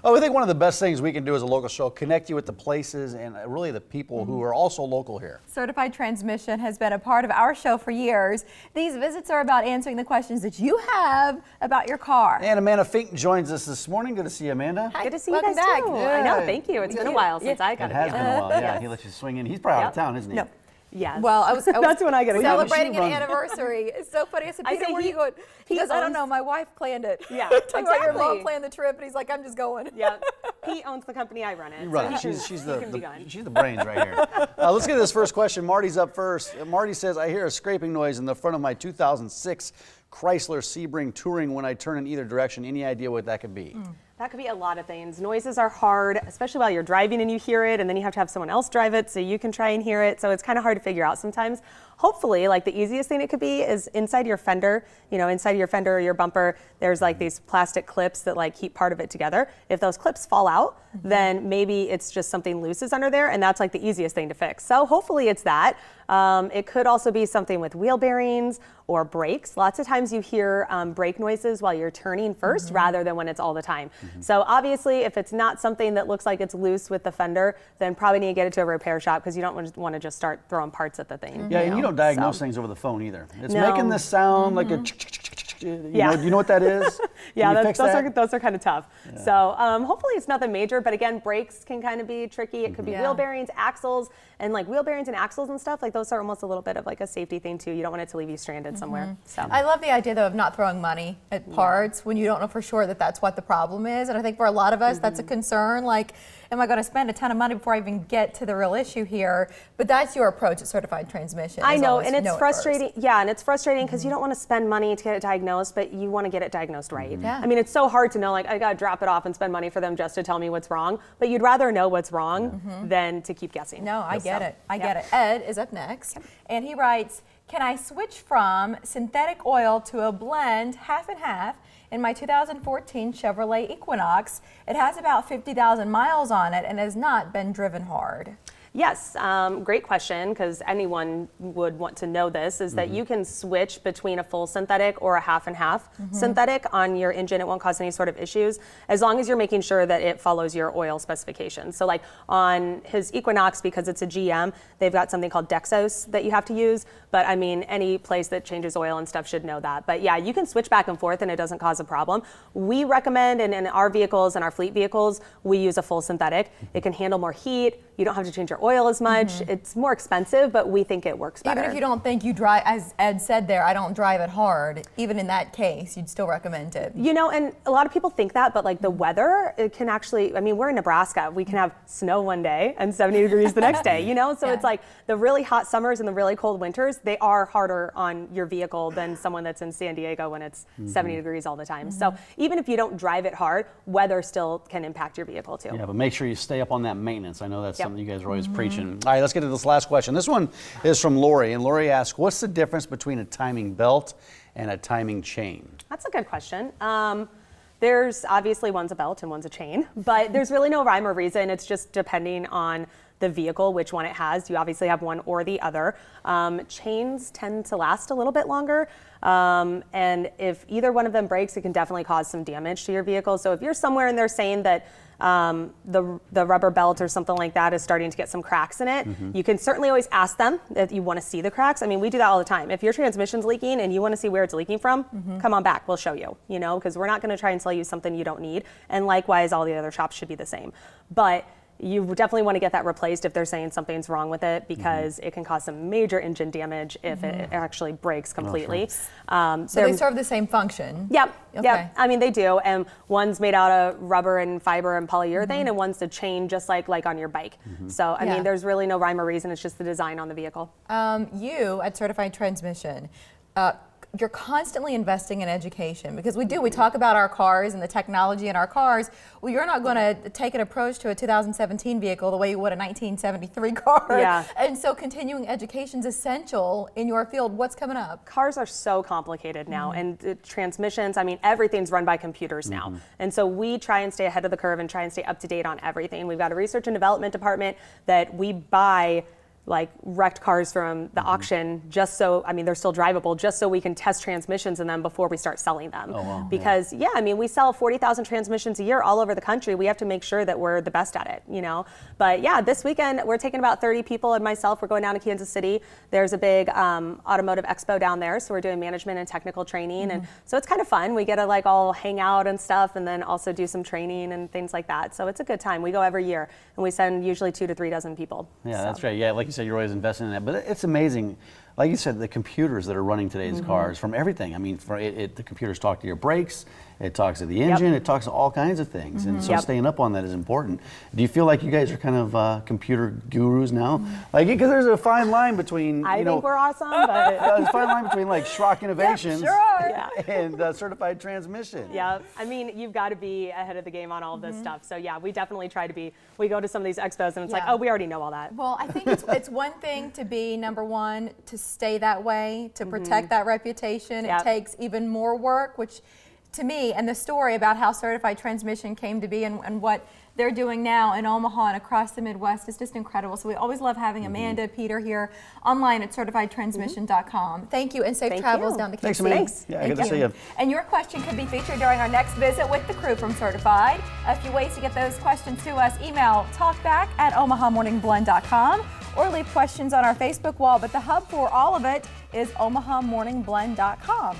Oh, I think one of the best things we can do as a local show, connect you with the places and really the people who are also local here. Certified Transmission has been a part of our show for years. These visits are about answering the questions that you have about your car. And Amanda Fink joins us this morning. Good to see you, Amanda. Hi, good to see Welcome you guys back. too. Yeah. I know, thank you. It's been a while since I got It to be has on. been a while, yeah. He let you swing in. He's probably out of town, isn't he? No. Yes. Well, I was That's when I get celebrating She an runs- anniversary. It's so funny. I said, I Peter, say where are he- you going? He he goes, I don't owns- know. My wife planned it. Yeah, Talks about your exactly. mom planned the trip, and he's like, I'm just going. Yeah, he owns the company, I run it. Right. So She's he can be gone. the brains right here. Let's get to this first question. Marty's up first. Marty says, I hear a scraping noise in the front of my 2006 Chrysler Sebring Touring when I turn in either direction. Any idea what that could be? That could be a lot of things. Noises are hard, especially while you're driving and you hear it, and then you have to have someone else drive it so you can try and hear it. So it's kind of hard to figure out sometimes. Hopefully, like the easiest thing it could be is inside your fender, inside your fender or your bumper, there's like these plastic clips that like keep part of it together. If those clips fall out, then maybe it's just something loose is under there, and that's like the easiest thing to fix. So hopefully it's that. It could also be something with wheel bearings or brakes. Lots of times you hear brake noises while you're turning first rather than when it's all the time. So obviously if it's not something that looks like it's loose with the fender, then probably need to get it to a repair shop because you don't want to just start throwing parts at the thing. Yeah, and you don't diagnose things over the phone either. It's No. making this sound like a Yeah. do you know what that is? Yeah, Can you fix that? those are kind of tough. Yeah. So hopefully it's nothing major, but again, brakes can kind of be tricky. It could be wheel bearings, axles, and like wheel bearings and axles and stuff, like those are almost a little bit of like a safety thing too. You don't want it to leave you stranded somewhere. So I love the idea, though, of not throwing money at parts when you don't know for sure that that's what the problem is. And I think for a lot of us, that's a concern. Like, am I going to spend a ton of money before I even get to the real issue here? But that's your approach at Certified Transmission. I is know, always and it's know it frustrating. first. Yeah, and it's frustrating because you don't want to spend money to get it diagnosed, but you want to get it diagnosed right. Yeah. I mean, it's so hard to know, like, I got to drop it off and spend money for them just to tell me what's wrong, but you'd rather know what's wrong than to keep guessing. No, I get it. I get it. Ed is up next, and he writes, can I switch from synthetic oil to a blend half and half in my 2014 Chevrolet Equinox? It has about 50,000 miles on it and has not been driven hard. Yes, great question, because anyone would want to know this, is that you can switch between a full synthetic or a half and half synthetic on your engine. It won't cause any sort of issues, as long as you're making sure that it follows your oil specifications. So like on his Equinox, because it's a GM, they've got something called Dexos that you have to use, but I mean, any place that changes oil and stuff should know that. But yeah, you can switch back and forth and it doesn't cause a problem. We recommend, and in our vehicles and our fleet vehicles, we use a full synthetic. It can handle more heat. You don't have to change your oil as much. It's more expensive, but we think it works better. Even if you don't think you drive, as Ed said there, I don't drive it hard, even in that case, you'd still recommend it. And a lot of people think that, but like the weather, it can actually, I mean, we're in Nebraska. We can have snow one day and 70 degrees the next day, So it's like the really hot summers and the really cold winters, they are harder on your vehicle than someone that's in San Diego when it's 70 degrees all the time. So even if you don't drive it hard, weather still can impact your vehicle too. Yeah, but make sure you stay up on that maintenance. I know that's something you guys are always preaching. All right, let's get to this last question. This one is from Lori, and Lori asks, what's the difference between a timing belt and a timing chain? That's a good question. There's obviously one's a belt and one's a chain, but there's really no rhyme or reason. It's just depending on the vehicle, which one it has. You obviously have one or the other. Chains tend to last a little bit longer. And if either one of them breaks, it can definitely cause some damage to your vehicle. So if you're somewhere and they're saying that the rubber belt or something like that is starting to get some cracks in it, you can certainly always ask them if you want to see the cracks. I mean, we do that all the time. If your transmission's leaking and you want to see where it's leaking from, come on back, we'll show you, because we're not going to try and sell you something you don't need. And likewise, all the other shops should be the same. But you definitely want to get that replaced if they're saying something's wrong with it, because it can cause some major engine damage if it actually breaks completely. So they serve the same function? Yep. Okay. Yep. I mean, they do. And one's made out of rubber and fiber and polyurethane, and one's a chain just like on your bike. So, I mean, there's really no rhyme or reason. It's just the design on the vehicle. You at Certified Transmission, you're constantly investing in education, because we talk about our cars and the technology in our cars. Well, you're not going to take an approach to a 2017 vehicle the way you would a 1973 car. Yeah. And so continuing education is essential in your field. What's coming up? Cars are so complicated now, and the transmissions, I mean, everything's run by computers now. And so we try and stay ahead of the curve and try and stay up to date on everything. We've got a research and development department that we buy like wrecked cars from the auction just so, I mean, they're still drivable, just so we can test transmissions in them before we start selling them. Oh, wow. Because I mean, we sell 40,000 transmissions a year all over the country. We have to make sure that we're the best at it, you know? But yeah, this weekend we're taking about 30 people and myself. We're going down to Kansas City. There's a big automotive expo down there. So we're doing management and technical training. And so it's kind of fun. We get to like all hang out and stuff and then also do some training and things like that. So it's a good time. We go every year and we send usually 2 to 3 dozen people. Yeah, So. that's right. Yeah, like you said, you're always investing in that. But it's amazing. Like you said, the computers that are running today's cars, from everything. I mean, the computers talk to your brakes, it talks to the engine, it talks to all kinds of things. And so staying up on that is important. Do you feel like you guys are kind of computer gurus now? Like, because there's a fine line between, I think we're awesome, but there's a fine line between like Schrock Innovations sure are. and certified transmission. yeah, I mean, you've got to be ahead of the game on all of this stuff. So yeah, we definitely try to be. We go to some of these expos and it's like, Yeah. oh, we already know all that. Well, I think it's one thing to be number one, to stay that way, to protect that reputation. Yep. It takes even more work, which to me, and the story about how Certified Transmission came to be and what they're doing now in Omaha and across the Midwest is just incredible. So we always love having Amanda, Peter here online at certifiedtransmission.com. Thank you and safe Thank travels you. down the Thanks, Kansas Amanda. City. Yeah, Thank good to see you. And your question could be featured during our next visit with the crew from Certified. A few ways to get those questions to us. Email talkback@omahamorningblend.com or leave questions on our Facebook wall. But the hub for all of it is omahamorningblend.com.